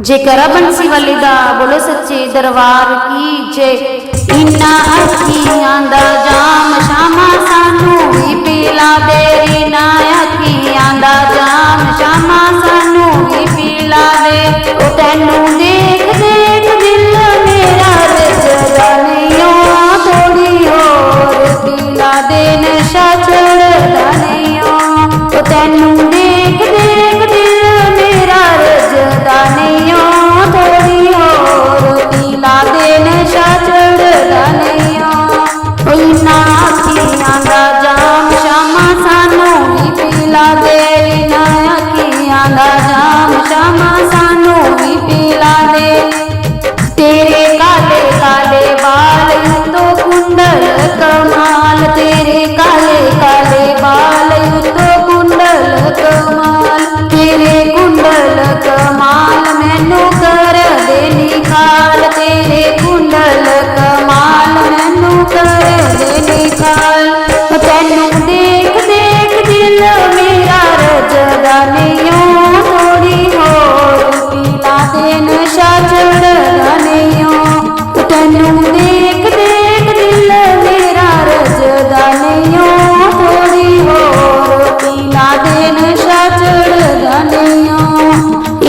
जेकर बंसी वाली दा बोलो सच्चे दरबार की जय। इन्ना अखियां दा जाम शामा सानू भी पिला दे, इन्ना अखियां दा जाम शामा सानू भी पिला दे। ओ तैनू देख देख दिल मेरा रजदा नहीं, थोड़ी होर पिला दे नशा चढ़दा नहीं। ओ तैनू देख देख दिल मेरा रजदा नहीं, थोड़ी होर पिला दे नशा चढ़दा नहीं। इन्ना अखियां दा जाम शामा सानू भी पिला दे, इन्ना अखियां दा जाम शामा सानू भी पिला दे। तेरे काले काले बाल तो कुंडल कमाल, तेरे काले काले बाल तो कुंडल कमाल, तेरे कुंडल कमाल मैनू कर दे निखाल, तेरे कुंडल कमाल मैनू कर दे निखाल। तैनू देख देख दिल मेरा रजदा नहीं, थोड़ी होर पिला दे नशा चढ़दा नहीं। तैनू देख देख दिल मेरा रजदा नहीं, थोड़ी होर पिला दे नशा चढ़दा नहीं।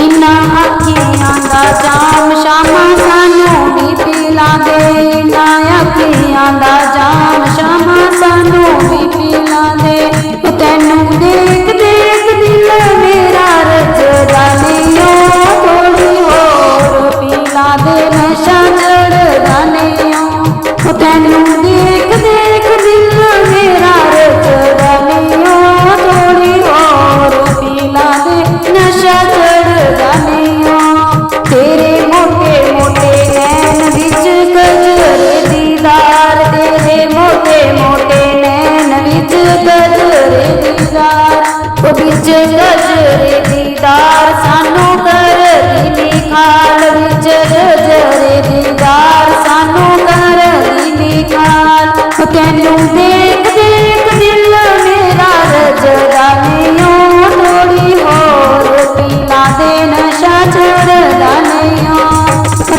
इन्ना अखियां दा जाम शामा सानू भी पिला दे, इन्ना अखियां दा जाम शामा सानू भी पिला दे। तैनू देख देख दिल मेरा रजदा नहीं, थोड़ी होर पिला दे नशा चढ़दा नहीं। तैनू देख देख दिल मेरा रजदा नहीं, थोड़ी होर पिला दे नशा चढ़दा नहीं। तेरे मोटे मोटे नैन विच गजरे दीदार, तेरे मोटे मोटे नैन विच गजरे दीदार, ओ विच गजरे दीदार सानू कर दी निखाल, विच गजरे दीदार सानू कर दी निखाल। तैनू देख देख दिल मेरा रजदा नहीं, थोड़ी होर पिला दे नशा चढ़दा नहीं।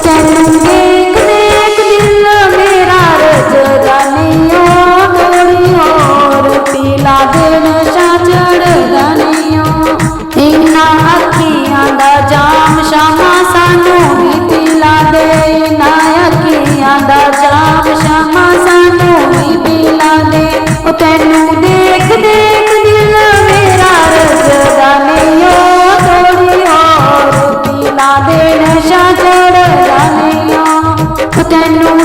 तैनू देख देख दिल मेरा रजदा नहीं, थोड़ी होर पिला दे नशा चढ़दा नहीं। इन्ना अखियां दा जाम शामा सानू भी पिला दे, इन्ना अखियां दा जाम शामा सानू भी पिला दे। तैनू देख देख दिल मेरा रजदा नहीं, थोड़ी होर पिला दे नशा चढ़दा नहीं। तैनू